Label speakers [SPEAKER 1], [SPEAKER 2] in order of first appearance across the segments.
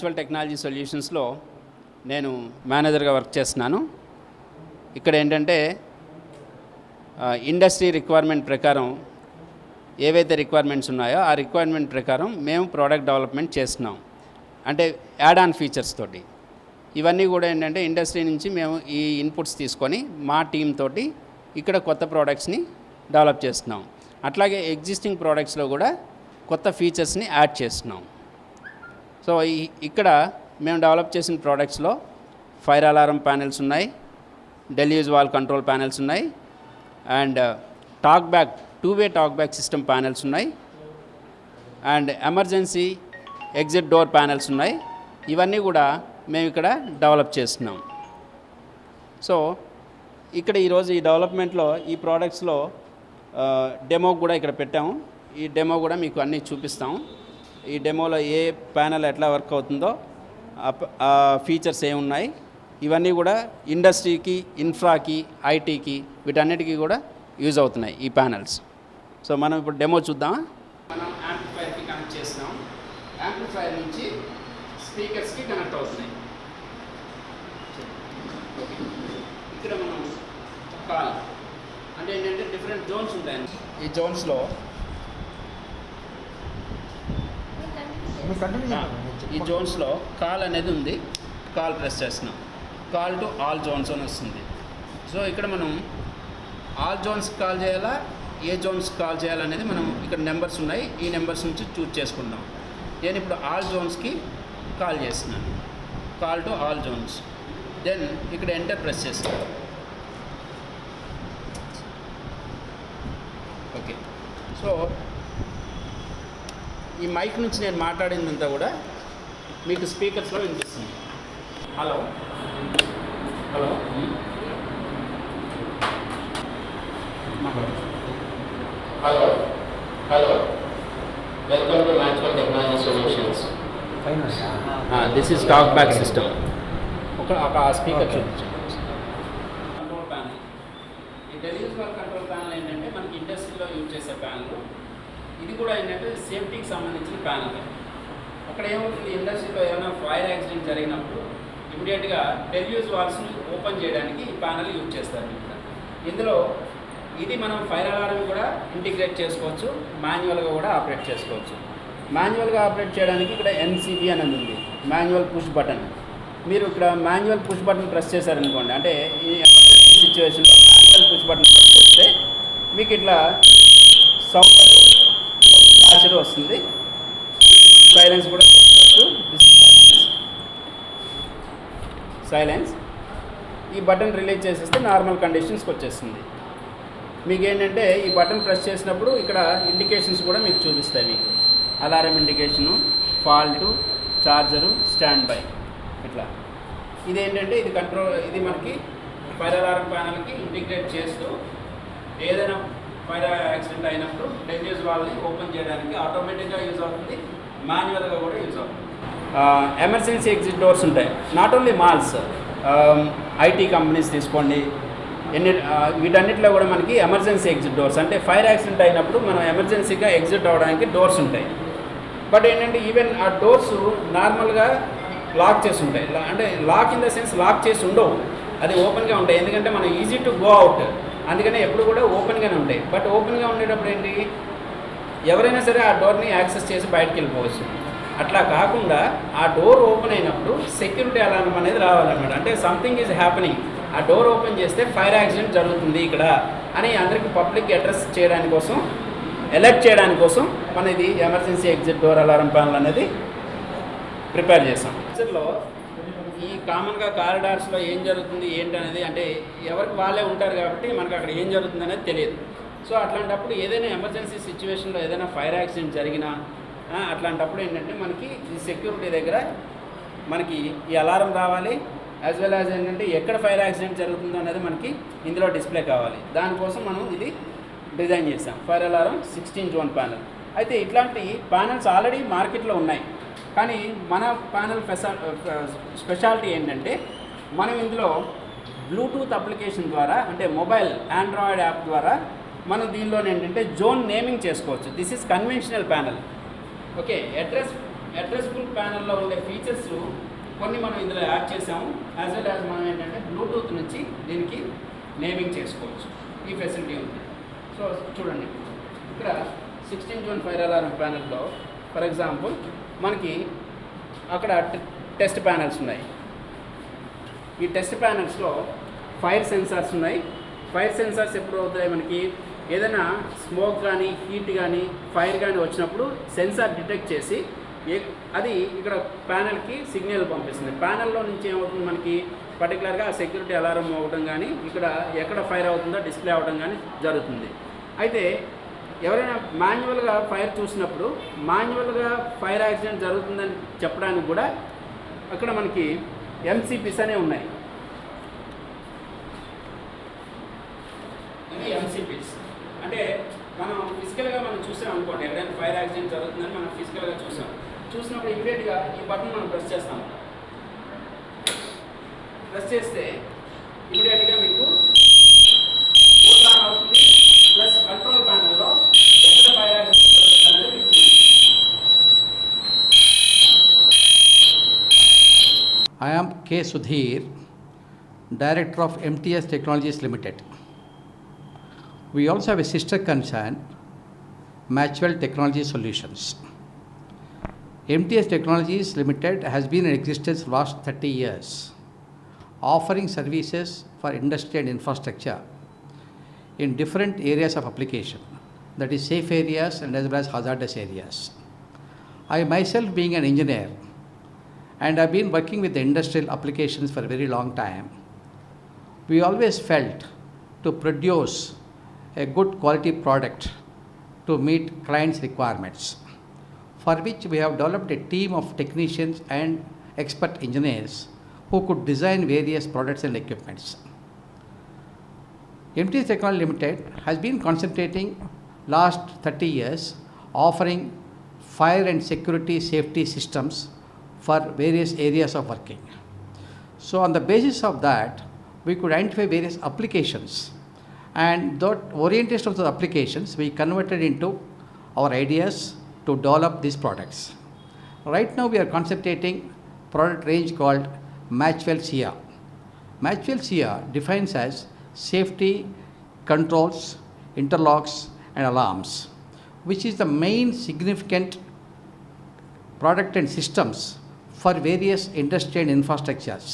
[SPEAKER 1] మ్యాచ్వెల్ technology సొల్యూషన్స్లో నేను మేనేజర్గా work చేస్తున్నాను. ఇక్కడ ఏంటంటే ఇండస్ట్రీ రిక్వైర్మెంట్ ప్రకారం ఏవైతే రిక్వైర్మెంట్స్ ఉన్నాయో ఆ రిక్వైర్మెంట్ ప్రకారం మేము ప్రోడక్ట్ డెవలప్మెంట్ చేస్తున్నాం. అంటే యాడ్ ఆన్ ఫీచర్స్ తోటి ఇవన్నీ కూడా ఏంటంటే ఇండస్ట్రీ నుంచి మేము ఈ ఇన్పుట్స్ తీసుకొని మా టీమ్ తోటి ఇక్కడ కొత్త ప్రోడక్ట్స్ని డెవలప్ చేస్తున్నాం. అట్లాగే ఎగ్జిస్టింగ్ ప్రోడక్ట్స్లో కూడా కొత్త ఫీచర్స్ని యాడ్ చేస్తున్నాం. సో ఇక్కడ మేము డెవలప్ చేసిన ప్రోడక్ట్స్లో ఫైర్ అలారం ప్యానెల్స్ ఉన్నాయి, డెల్యూజ్ వాల్ కంట్రోల్ ప్యానెల్స్ ఉన్నాయి, and talk back 2-way talk back system panels ఉన్నాయి, and emergency exit door panels ఉన్నాయి. ఇవన్నీ కూడా మేము ఇక్కడ డెవలప్ చేస్తున్నాం. సో ఇక్కడ ఈరోజు ఈ డెవలప్మెంట్లో ఈ ప్రోడక్ట్స్లో డెమో కూడా ఇక్కడ పెట్టాము. ఈ డెమో కూడా మీకు అన్నీ చూపిస్తాము. ఈ డెమోలో ఏ ప్యానెల్ ఎట్లా వర్క్ అవుతుందో ఆ ఫీచర్స్ ఏమున్నాయి ఇవన్నీ కూడా ఇండస్ట్రీకి, ఇన్ఫ్రాకి, ఐటీకి వీటన్నిటికీ కూడా యూజ్ అవుతున్నాయి ఈ ప్యానెల్స్. సో మనం ఇప్పుడు డెమో చూద్దామా. మనం యాంప్లిఫైర్కి కనెక్ట్ చేస్తున్నాం. యాంప్లిఫైర్ నుంచి స్పీకర్స్కి కనెక్ట్ అవుతున్నాయి. ఇక్కడ మనం కాల్ అంటే ఏంటంటే డిఫరెంట్ జోన్స్ ఉంటాయి. ఈ జోన్స్లో కాల్ అనేది ఉంది. కాల్ ప్రెస్ చేస్తున్నాం. కాల్ టు ఆల్ జోన్స్ అని వస్తుంది. సో ఇక్కడ మనం ఆల్ జోన్స్ కాల్ చేయాలా, ఏ జోన్స్ కాల్ చేయాలనేది మనం ఇక్కడ నెంబర్స్ ఉన్నాయి. ఈ నెంబర్స్ నుంచి చూజ్ చేసుకుందాం. నేను ఇప్పుడు ఆల్ జోన్స్కి కాల్ చేస్తున్నాను. Call to all zones. Then ఇక్కడ ఎంటర్ ప్రెస్ చేస్తాను. ఓకే. సో ఈ మైక్ నుంచి నేను మాట్లాడిందంతా కూడా మీకు స్పీకర్స్లో వినిపిస్తుంది. Hello hello hello hello welcome to Matchwell technology solutions. This is talk back system. ఒక స్పీకర్ చూపించండి. Control panel. ఈ డెల్యూజ్ వాల్ కంట్రోల్ ప్యానల్ ఏంటంటే మనకి ఇండస్ట్రీలో యూజ్ చేసే ప్యానల్. ఇది కూడా ఏంటంటే సేఫ్టీకి సంబంధించిన ప్యానల్. అక్కడ ఏమవుతుంది, ఇండస్ట్రీలో ఏమైనా ఫైర్ యాక్సిడెంట్ జరిగినప్పుడు ఇమీడియట్గా డెల్యూజ్ వాల్స్ని ఓపెన్ చేయడానికి ఈ ప్యానల్ యూజ్ చేస్తారు. ఇందులో ఇది మనం ఫైర్ అలారం కూడా ఇంటిగ్రేట్ చేసుకోవచ్చు, మాన్యువల్గా కూడా ఆపరేట్ చేసుకోవచ్చు. మాన్యువల్గా ఆపరేట్ చేయడానికి ఇక్కడ ఎన్సీబీ అనేది ఉంది, మాన్యువల్ పుష్ బటన్. మీరు ఇక్కడ మాన్యువల్ పుష్ బటన్ ప్రెస్ చేశారనుకోండి, అంటే ఈ ఎమర్జెన్సీ సిచ్యువేషన్లో మాన్యువల్ పుష్ బటన్ ప్రెస్ చేస్తే మీకు ఇట్లా సౌండ్ ఫ్లాషర్ వస్తుంది. సైలెన్స్ కూడా సైలెన్స్. ఈ బటన్ రిలీజ్ చేసేస్తే నార్మల్ కండిషన్స్కి వచ్చేస్తుంది. మీకు ఏంటంటే ఈ బటన్ ప్రెస్ చేసినప్పుడు ఇక్కడ ఇండికేషన్స్ కూడా మీకు చూపిస్తాయి. మీకు alarm indication, fault, charger, stand by ఇట్లా. ఇదేంటంటే ఇది కంట్రోల్, ఇది మనకి ఫైర్ అలారం ప్యానల్కి ఇంటిగ్రేట్ చేస్తూ ఏదైనా ఫైర్ యాక్సిడెంట్ అయినప్పుడు డెల్యూజ్ వాల్ని ఓపెన్ చేయడానికి ఆటోమేటిక్గా యూజ్ అవుతుంది, మాన్యువల్గా కూడా యూజ్ అవుతుంది. ఎమర్జెన్సీ ఎగ్జిట్ డోర్స్ ఉంటాయి. Not only malls, IT companies తీసుకోండి, వీటన్నిటిలో కూడా మనకి ఎమర్జెన్సీ ఎగ్జిట్ డోర్స్ అంటే ఫైర్ యాక్సిడెంట్ అయినప్పుడు మనం ఎమర్జెన్సీగా ఎగ్జిట్ అవ్వడానికి డోర్స్ ఉంటాయి. బట్ ఏంటంటే ఈవెన్ ఆ డోర్స్ నార్మల్గా లాక్ చేసి ఉంటాయి. అంటే lock in the sense lock చేసి ఉండవు, అది ఓపెన్గా ఉంటాయి. ఎందుకంటే మనం ఈజీ టు గో అవుట్, అందుకనే ఎప్పుడు కూడా ఓపెన్గానే ఉంటాయి. బట్ ఓపెన్గా ఉండేటప్పుడు ఏంటి, ఎవరైనా సరే ఆ డోర్ని యాక్సెస్ చేసి బయటకు వెళ్ళిపోవచ్చు. అట్లా కాకుండా ఆ డోర్ ఓపెన్ అయినప్పుడు సెక్యూరిటీ అలారం అనేది రావాలన్నమాట. అంటే సంథింగ్ ఈజ్ హ్యాపెనింగ్, ఆ డోర్ ఓపెన్ చేస్తే ఫైర్ యాక్సిడెంట్ జరుగుతుంది ఇక్కడ అని అందరికీ పబ్లిక్ అడ్రస్ చేయడానికి కోసం, అలర్ట్ చేయడానికి కోసం మన ఇది emergency exit door alarm panel అనేది ప్రిపేర్ చేసాం. ఫ్యూచర్లో ఈ కామన్గా కారిడార్స్లో ఏం జరుగుతుంది ఏంటనేది అంటే ఎవరికి వాళ్ళే ఉంటారు కాబట్టి మనకు అక్కడ ఏం జరుగుతుంది అనేది తెలియదు. సో అట్లాంటప్పుడు ఏదైనా ఎమర్జెన్సీ సిచ్యువేషన్లో ఏదైనా ఫైర్ యాక్సిడెంట్ జరిగినా అట్లాంటప్పుడు ఏంటంటే మనకి ఈ సెక్యూరిటీ దగ్గర మనకి ఈ అలారం రావాలి, యాజ్ వెల్ యాజ్ ఏంటంటే ఎక్కడ ఫైర్ యాక్సిడెంట్ జరుగుతుందో అనేది మనకి ఇందులో డిస్ప్లే కావాలి. దానికోసం మనం ఇది డిజైన్ చేసాం, ఫైర్ అలారం 16 జోన్ ప్యానల్. అయితే ఇట్లాంటి ప్యానల్స్ ఆల్రెడీ మార్కెట్లో ఉన్నాయి. కానీ మన ప్యానల్ స్పెషాలిటీ ఏంటంటే మనం ఇందులో బ్లూటూత్ అప్లికేషన్ ద్వారా, అంటే మొబైల్ ఆండ్రాయిడ్ యాప్ ద్వారా మనం దీనిలో ఏంటంటే జోన్ నేమింగ్ చేసుకోవచ్చు. This is conventional panel. Okay, addressable ప్యానల్లో ఉండే ఫీచర్స్ కొన్ని మనం ఇందులో యాడ్ చేసాము. యాజ్ వెల్ యాజ్ మనం ఏంటంటే బ్లూటూత్ నుంచి దీనికి నేమింగ్ చేసుకోవచ్చు. ఈ ఫెసిలిటీ ఉంది. సో చూడండి, ఇక్కడ 1625 అలారం ప్యానెల్లో ఫర్ ఎగ్జాంపుల్ మనకి అక్కడ టెస్ట్ ప్యానెల్స్ ఉన్నాయి. ఈ టెస్ట్ ప్యానెల్స్లో ఫైర్ సెన్సార్స్ ఉన్నాయి. ఫైర్ సెన్సార్స్ ఎప్పుడు అవుతాయి, మనకి ఏదైనా స్మోక్ కానీ హీట్ కానీ ఫైర్ కానీ వచ్చినప్పుడు సెన్సార్ డిటెక్ట్ చేసి అది ఇక్కడ ప్యానెల్కి సిగ్నల్ పంపిస్తుంది. ప్యానెల్లో నుంచి ఏమవుతుంది, మనకి పర్టికులర్గా సెక్యూరిటీ అలారం అవ్వడం కానీ ఇక్కడ ఎక్కడ ఫైర్ అవుతుందో డిస్ప్లే అవ్వడం కానీ జరుగుతుంది. అయితే ఎవరైనా మాన్యువల్గా ఫైర్ చూసినప్పుడు మాన్యువల్గా ఫైర్ యాక్సిడెంట్ జరుగుతుందని చెప్పడానికి కూడా అక్కడ మనకి ఎంసీపీస్ అనే ఉన్నాయి. ఇది ఎంసీపీస్ అంటే మనం ఫిజికల్గా మనం చూసాం అనుకోండి, ఎక్కడైనా ఫైర్ యాక్సిడెంట్ జరుగుతుందని మనం ఫిజికల్గా చూసినప్పుడు ఇమీడియట్గా ఈ బటన్ మనం ప్రెస్ చేస్తాం. ప్రెస్ చేస్తే ఇమీడియట్గా మీకు బూట్ ఆన్ అవుతుంది. ప్లస్ కంట్రోల్ ప్యానెల్లో ఎక్కడ ఫైర్ యాక్సిడెంట్ జరుగుతుంది అనేది మీకు
[SPEAKER 2] I am K. Sudhir, Director of MTS Technologies Limited. We also have a sister concern, Matchwell Technology Solutions. MTS Technologies Limited has been in existence for the last 30 years, offering services for industry and infrastructure in different areas of application, that is safe areas and as well as hazardous areas. I myself being an engineer and I've been working with the industrial applications for a very long time, we always felt to produce a good quality product to meet clients' requirements, for which we have developed a team of technicians and expert engineers who could design various products and equipments. MTS Technology Limited has been concentrating last 30 years offering fire and security safety systems for various areas of working. So on the basis of that, we could identify various applications, and that orientation of the applications we converted into our ideas to develop these products. Right now we are concentrating product range called Matchwell SIA. Matchwell SIA defines as safety, controls, interlocks and alarms, which is the main significant product and systems for various industry and infrastructures,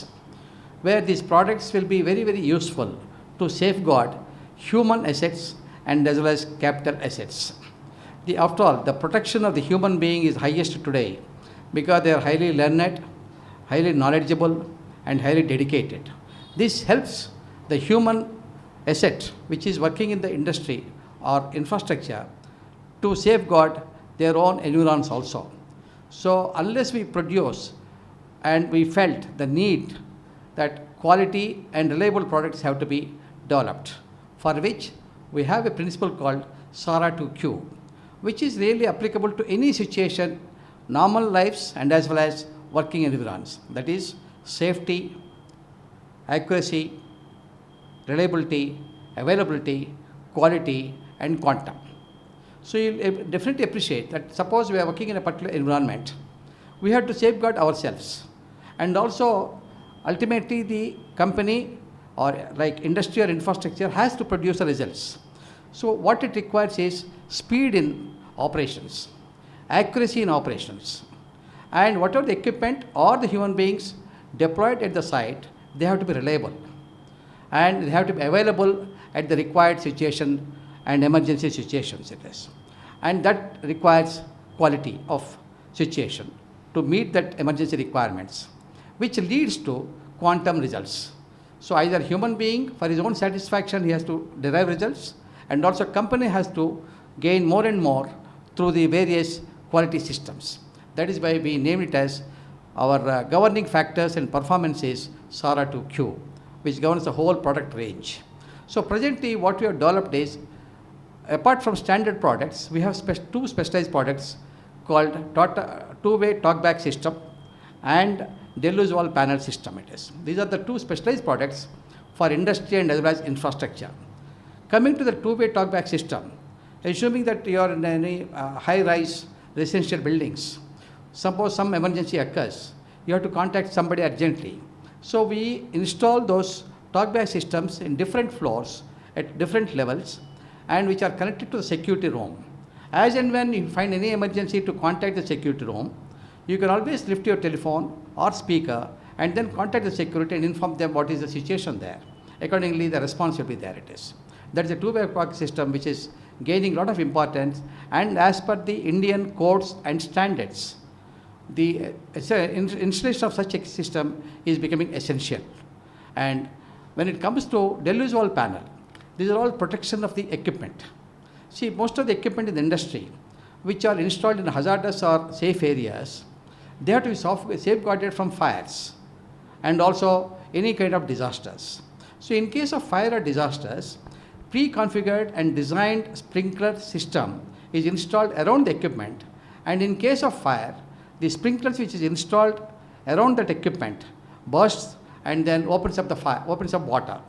[SPEAKER 2] where these products will be very, very useful to safeguard human assets and as well as capital assets. After all, the protection of the human being is highest today because they are highly learned, highly knowledgeable and highly dedicated. This helps the human asset which is working in the industry or infrastructure to safeguard their own environs also. So unless we produce, and we felt the need that quality and reliable products have to be developed, for which we have a principle called SARA 2Q, which is really applicable to any situation, normal lives and as well as working environs. That is safety, accuracy, reliability, availability, quality and quantum. So you'll definitely appreciate that suppose we are working in a particular environment, we have to safeguard ourselves, and also ultimately the company or like industry or infrastructure has to produce the results. So what it requires is speed in operations, accuracy in operations, and whatever the equipment or the human beings deployed at the site, they have to be reliable and they have to be available at the required situation and emergency situations it is. And that requires quality of situation to meet that emergency requirements, which leads to quantum results. So either human being for his own satisfaction he has to derive results, and also company has to gain more and more through the various quality systems. That is why we named it as our governing factors and performance is SARA 2Q, which governs the whole product range. So presently what we have developed is, apart from standard products, we have two specialized products called two-way talkback system and deluge wall panel system it is. These are the two specialized products for industry and as well as infrastructure. Coming to the two-way talkback system, assuming that you are in any high-rise residential buildings Suppose some emergency occurs, you have to contact somebody urgently. So we install those talkback systems in different floors at different levels and which are connected to the security room. As and when you find any emergency to contact the security room, you can always lift your telephone or speaker and then contact the security and inform them what is the situation there. Accordingly, the response will be there it is. That is a two-way talk system which is gaining a lot of importance, and as per the Indian codes and standards, the installation of such a system is becoming essential. And when it comes to deluge wall panel, these are all protection of the equipment. See, most of the equipment in the industry which are installed in hazardous or safe areas, they have to be safeguarded from fires and also any kind of disasters. So in case of fire or disasters, pre-configured and designed sprinkler system is installed around the equipment, and in case of fire, the sprinklers which is installed around that equipment bursts and then opens up water.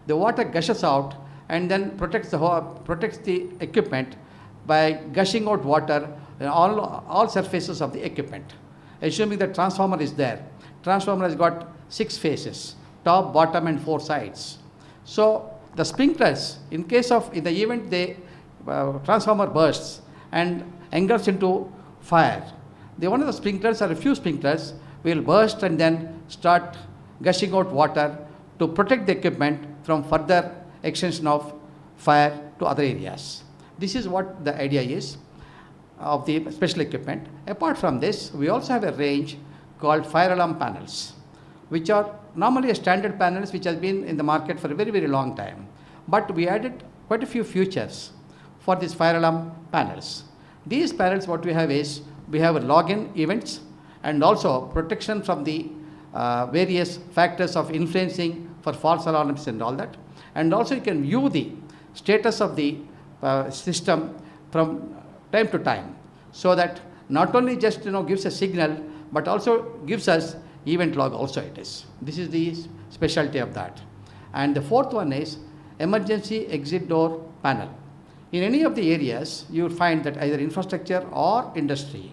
[SPEAKER 2] The water gushes out and then protects the equipment by gushing out water in all surfaces of the equipment. Assuming the transformer is there, transformer has got 6 faces, top, bottom and 4 sides. So the sprinklers, in the event the transformer bursts and engulfs into fire, one of the sprinklers or a few sprinklers will burst and then start gushing out water to protect the equipment from further extension of fire to other areas. This is what the idea is of the special equipment. Apart from this, we also have a range called fire alarm panels, which are normally a standard panels which has been in the market for a very, very long time. But we added quite a few features for these fire alarm panels. These panels, what we have is, we have login events and also protection from the various factors of influencing for false alarms and all that. And also you can view the status of the system from time to time, so that not only just gives a signal, but also gives us event log also it is. This is the specialty of that. And the fourth one is emergency exit door panel. In any of the areas, you will find that either infrastructure or industry,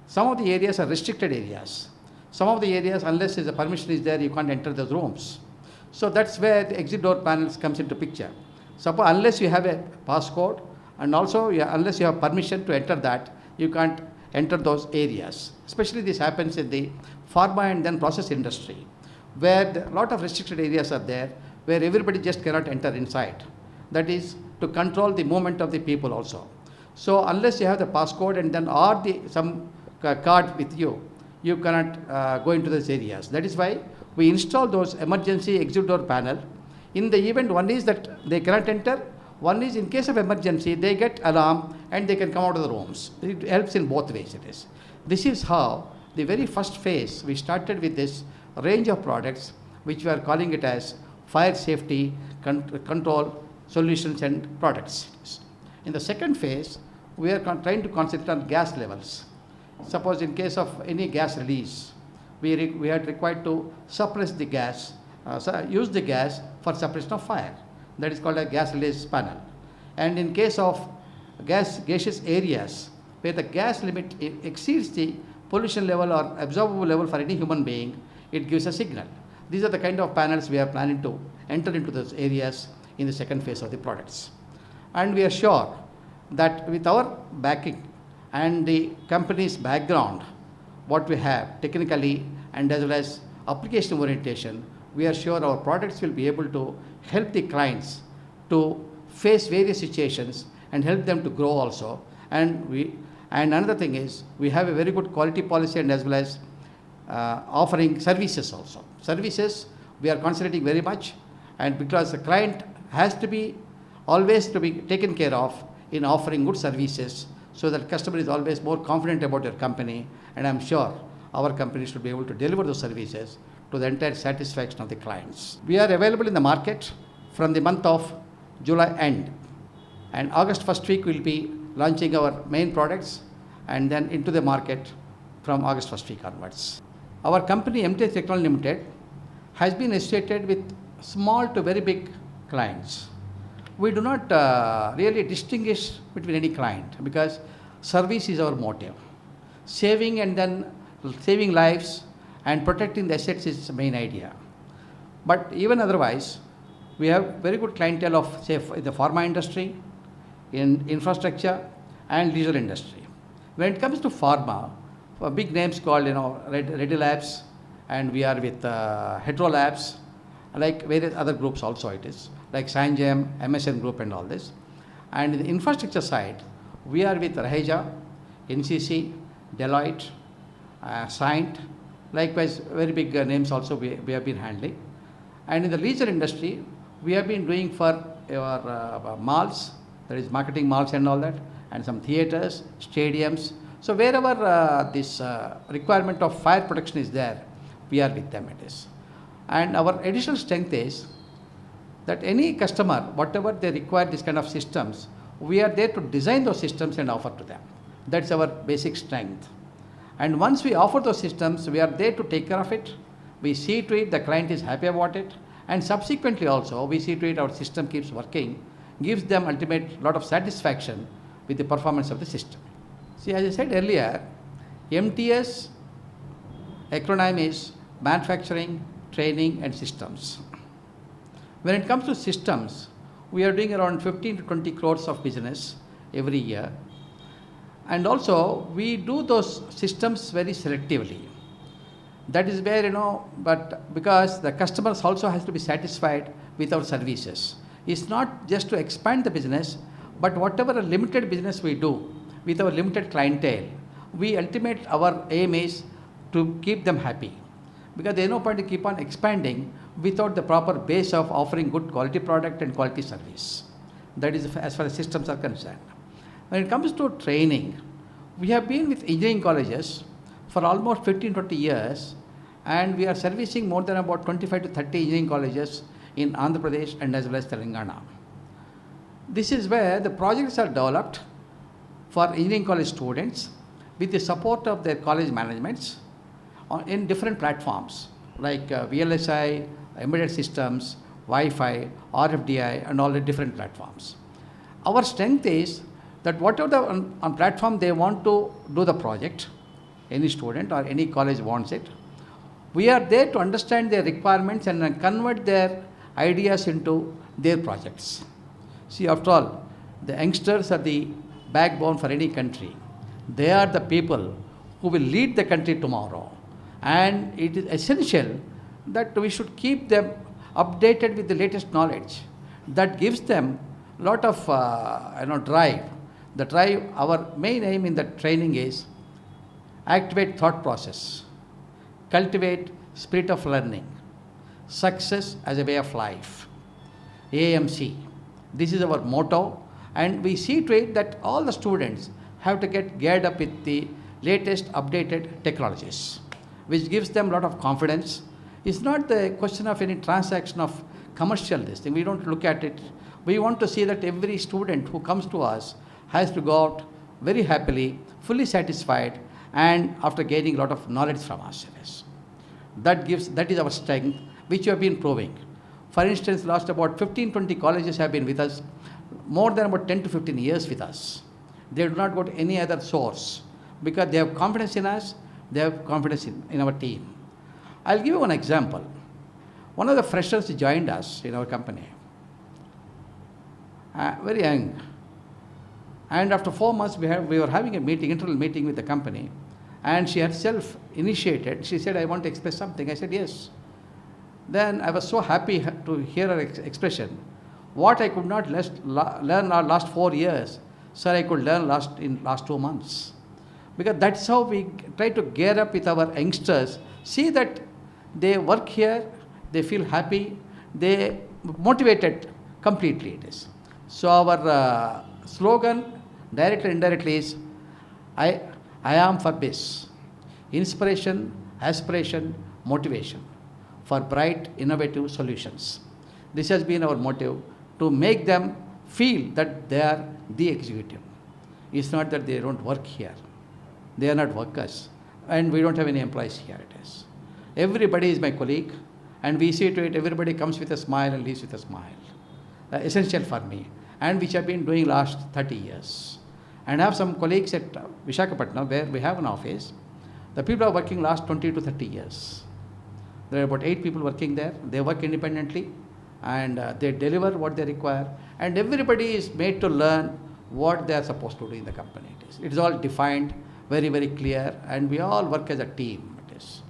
[SPEAKER 2] some of the areas are restricted areas. Some of the areas, unless the permission is there, you can't enter those rooms. So that's where the exit door panels comes into picture. Suppose unless you have a passcode and also unless you have permission to enter that, you can't enter those areas. Especially this happens in the pharma and then process industry, where a lot of restricted areas are there, where everybody just cannot enter inside. That is to control the movement of the people also. So unless you have the passcode and then or some card with you, you cannot go into those areas. That is why we install those emergency exit door panel. In the event, one is that they cannot enter, one is in case of emergency, they get alarm and they can come out of the rooms. It helps in both ways it is. This is how the very first phase, we started with this range of products, which we are calling it as fire safety control solutions and products. In the second phase, we are trying to concentrate on gas levels. Suppose in case of any gas release, we are required to suppress the gas, use the gas for suppression of fire. That is called a gas release panel. And in case of gaseous areas, where the gas limit exceeds the pollution level or absorbable level for any human being, it gives a signal. These are the kind of panels we are planning to enter into those areas in the second phase of the products. And we are sure that with our backing and the company's background, what we have technically and as well as application orientation, we are sure our products will be able to help the clients to face various situations and help them to grow also. And another thing is, we have a very good quality policy and as well as offering services also. Services we are concentrating very much, and because the client has to be always to be taken care of in offering good services, so that customer is always more confident about your company, and I'm sure our company should be able to deliver those services to the entire satisfaction of the clients. We are available in the market from the month of July end, and August first week we'll be launching our main products and then into the market from August first week onwards. Our company MTS Technology Limited has been associated with small to very big clients. We do not really distinguish between any client because service is our motive. saving and then saving lives and protecting the assets is the main idea. But even otherwise, we have very good clientele of, say, in the pharma industry, in infrastructure and leisure industry. When it comes to pharma, big names called, Reddy Labs, and we are with Hetero Labs, like various other groups also it is, like Sanjam, MSN Group and all this. And in the infrastructure side, we are with Raheja, NCC, Deloitte, Saint, likewise very big names also we have been handling. And in the leisure industry, we have been doing for our malls, that is marketing malls and all that, and some theatres, stadiums. So wherever this requirement of fire protection is there, we are with them it is. And our additional strength is that any customer, whatever they require this kind of systems, we are there to design those systems and offer to them. That's our basic strength. And once we offer those systems, we are there to take care of it. We see to it the client is happy about it, and subsequently also we see to it our system keeps working, gives them ultimate lot of satisfaction with the performance of the system. See, as I said earlier, MTS acronym is manufacturing, training and systems. When it comes to systems, we are doing around 15 to 20 crores of business every year. And also, we do those systems very selectively. That is where, but because the customers also has to be satisfied with our services. It's not just to expand the business, but whatever a limited business we do with our limited clientele, our aim is to keep them happy. Because there is no point to keep on expanding without the proper base of offering good quality product and quality service. That is as far as systems are concerned. When it comes to training, we have been with engineering colleges for almost 15-20 years, and we are servicing more than about 25 to 30 engineering colleges in Andhra Pradesh and as well as Telangana. This is where the projects are developed for engineering college students with the support of their college managements in different platforms like VLSI, embedded systems, Wi-Fi, RFDI and all the different platforms. Our strength is that whatever on platform they want to do the project, any student or any college wants it, we are there to understand their requirements and convert their ideas into their projects. See, after all, the youngsters are the backbone for any country. They are the people who will lead the country tomorrow. And it is essential that we should keep them updated with the latest knowledge. That gives them a lot of drive. The drive, our main aim in the training is activate thought process, cultivate spirit of learning, success as a way of life, AMC. This is our motto, and we see to it that all the students have to get geared up with the latest updated technologies, which gives them a lot of confidence. It's not the question of any transaction of commercial this thing. We don't look at it. We want to see that every student who comes to us has to go out very happily, fully satisfied, and after gaining a lot of knowledge from us. That is our strength, which we have been proving. For instance, last about 15-20 colleges have been with us, more than about 10 to 15 years with us. They do not go to any other source because they have confidence in us, they have confidence in our team. I'll give you one example. One of the freshers joined us in our company, very young. And after 4 months, we were having a meeting, internal meeting with the company, and she herself initiated. She said, I want to express something. I said, yes. Then I was so happy to hear her expression. What I could not learn our last 4 years, sir, I could learn in last 2 months. Because that's how we try to gear up with our youngsters. See that they work here, they feel happy, they motivated completely it is. So our slogan, directly or indirectly, is I am for BIS. Inspiration, aspiration, motivation for bright, innovative solutions. This has been our motive, to make them feel that they are the executive. It's not that they don't work here. They are not workers. And we don't have any employees here it is. Everybody is my colleague, and we see to it everybody comes with a smile and leaves with a smile. Essential for me, and which I've been doing last 30 years. And I have some colleagues at Visakhapatnam where we have an office. The people are working last 20 to 30 years. There are about 8 people working there. They work independently and they deliver what they require. And everybody is made to learn what they are supposed to do in the company. It is all defined, very, very clear, and we all work as a team. It is.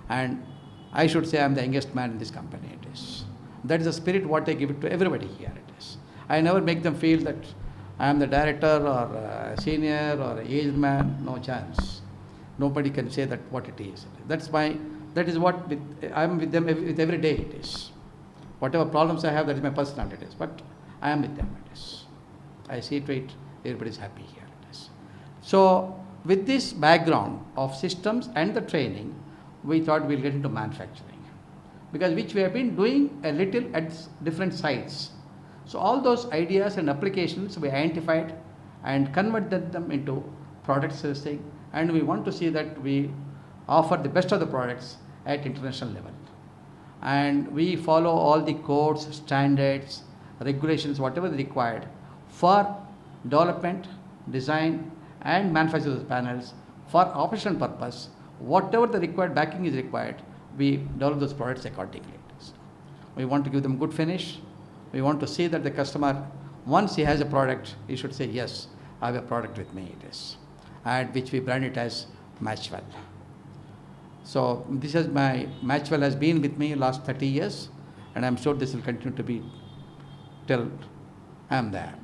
[SPEAKER 2] And I should say I am the youngest man in this company. It is. That is the spirit what I give it to everybody here. It is. I never make them feel that I am the director or a senior or an aged man. No chance. Nobody can say that what it is. That is what I am with them with every day. It is. Whatever problems I have, that is my personality. It is. But I am with them. It is. I see to it, everybody is happy here. It is. So with this background of systems and the training, we thought we'll get into manufacturing, because which we have been doing a little at different sites. So all those ideas and applications we identified and converted them into product sourcing, and we want to see that we offer the best of the products at international level. And we follow all the codes, standards, regulations, whatever is required for development, design and manufacture those panels for operational purpose. Whatever the required backing is required, we develop those products accordingly. We want to give them good finish. We want to see that the customer, once he has a product, he should say, yes, I have a product with me, it is. And which we brand it as Matchwell. So this is Matchwell has been with me last 30 years, and I'm sure this will continue to be till I am there.